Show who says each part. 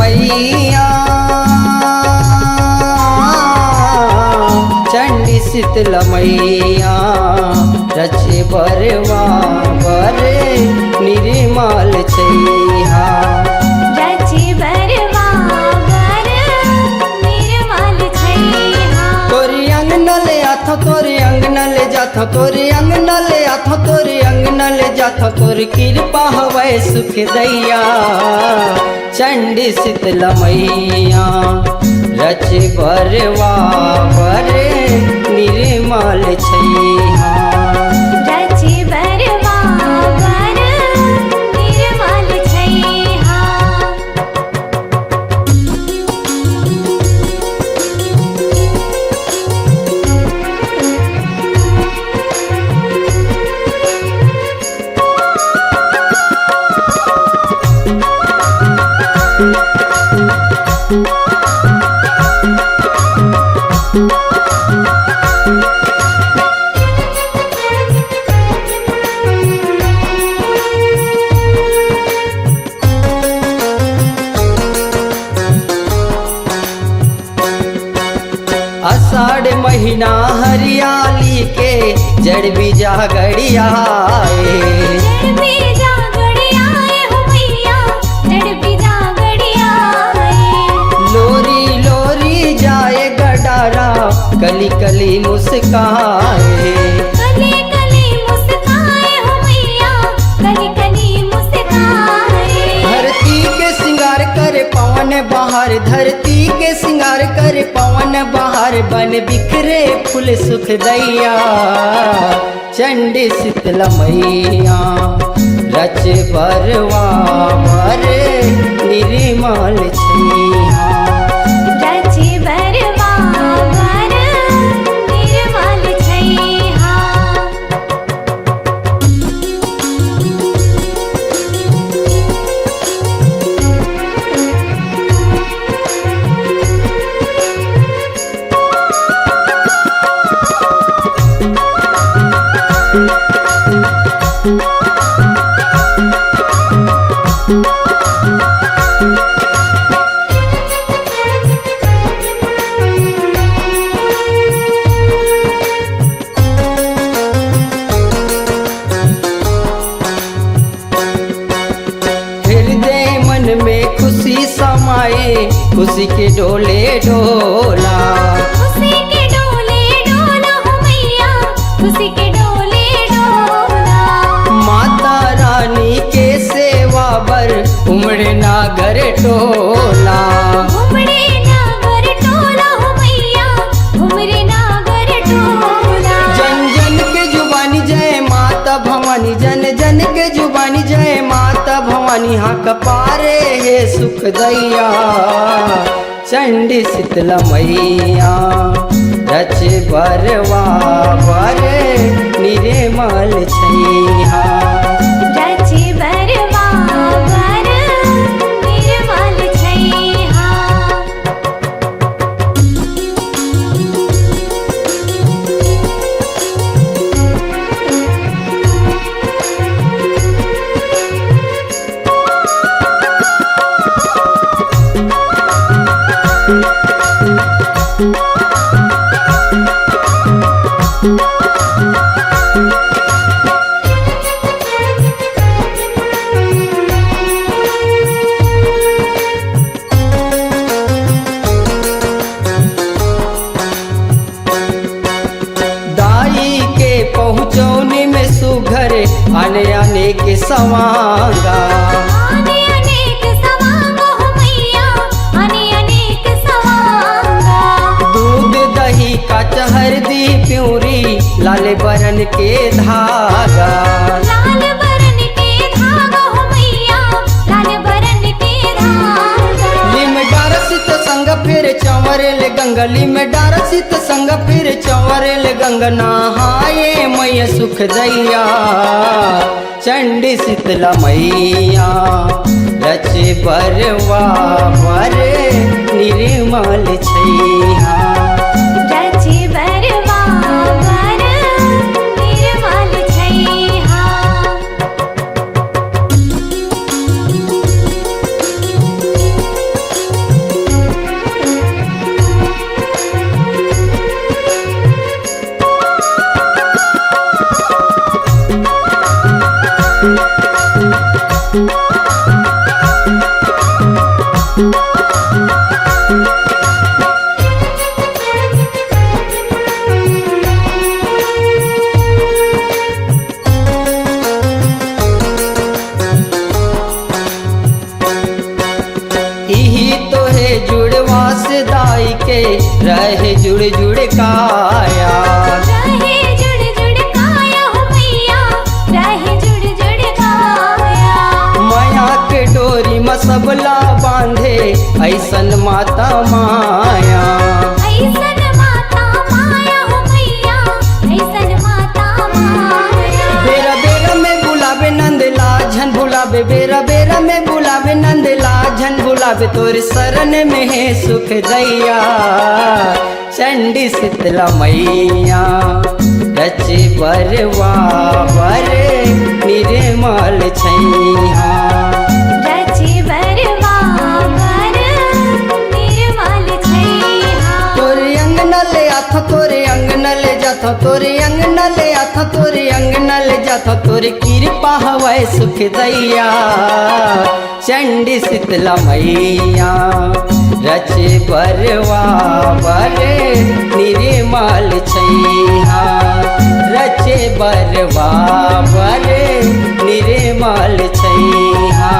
Speaker 1: मैया चंडी शीतल मैया रचे बरवा बरे निर्मल छैहा
Speaker 2: रचे बरवा बर निर्मल छैहा
Speaker 1: तोरी अंगनल आथा तोरी अंगनल जाथा तोरी अंगनल आथा तोरी अंगनल जाथा तोरी कृपा हवै सुख दैया चंडी शीतल मैया रचे बरवा बरे निर्मल छैहा
Speaker 2: रचे बरवा बर निर्मल छैहा
Speaker 1: आषाढ़ महीना हरियाली के जड़ बीजा गड़ियाए
Speaker 2: जड़ बीजा गड़ियाए हो मैया जड़ बीजा गड़ियाए
Speaker 1: लोरी लोरी जाए गडारा कली कली मुस्काए
Speaker 2: कली कली मुस्काए हो मैया कली कली मुस्काए
Speaker 1: धरती के सिंगार करे पवन बहार धरती के सिंगार करे पवन बहार बन बिखरे फूल सुख दैया चंडी शीतल मैया रच बरवा बरे निर्मल छैहा
Speaker 2: रचे बरवा बर निर्मल छैहा
Speaker 1: हृदय मन में खुशी समाए खुशी के डोले डोला
Speaker 2: खुशी के डोले डोला हो मैया खुशी के डोले डोला
Speaker 1: माता रानी के सेवा बर उमड़े नागर टोला
Speaker 2: घुमरे नागर टोला हो मैया घुमरे नागर टोला
Speaker 1: जन जन के जुबानी जय माता भवानी जन जन के जुबानी जय माता भवानी हाँ कपारे हे सुख दैया चंडी शीतल मैया रच बरवा बरे निर्मल छैहा
Speaker 2: रचे बरवा बर निर्मल छैहा
Speaker 1: दाई के पहुँचौनी में सुघरे आने आने के सवांगा
Speaker 2: आने अनेक सवांगा हो मैया आने अनेक सवांगा
Speaker 1: दूध दही का चहरदी प्यूरी लाल बरन के धागा
Speaker 2: लाल बरन के धागा हो मैया लाल बरन के धागा
Speaker 1: लिम डारसित संग फिर चंवरेल गंगली में डारसित संग फिर चंवरेल गंग नहाए मैया सुख दैया चंडी शीतल मैया रच बरवा बरे निर्मल छैहा
Speaker 2: रचे बरवा बर निर्मल छैहा
Speaker 1: रहे जुड़ जुड़ काया।
Speaker 2: रहे जुड़ जुड़ काया हो मैया, रहे जुड़ जुड़ काया।
Speaker 1: माया के डोरी में सबला बांधे ऐसन माता माया।
Speaker 2: ऐसन माता माया हो मैया, ऐसन माता माया।
Speaker 1: बेरा बेरा में बुलावे नंदला झन बुलावे, बेरा बेरा में बुलावे नंदला झन बुलावे, तोर शरण में है सुख दैया। चंडी शीतला मैया रचे बरवा बर निर्मल छैया।
Speaker 2: रचे बरवा बर निर्मल छैया।
Speaker 1: तोरे अंगना ले आथा तोरे अंगना ले जाथा, तोरे अंगना ले आथा तोरे अंगना ले जाथा, तोरे कृपा हवै सुख दैया। चंडी शीतला मैया रचे बरवा बर निर्मल छैया। रचे बरवा बर निर्मल छैया।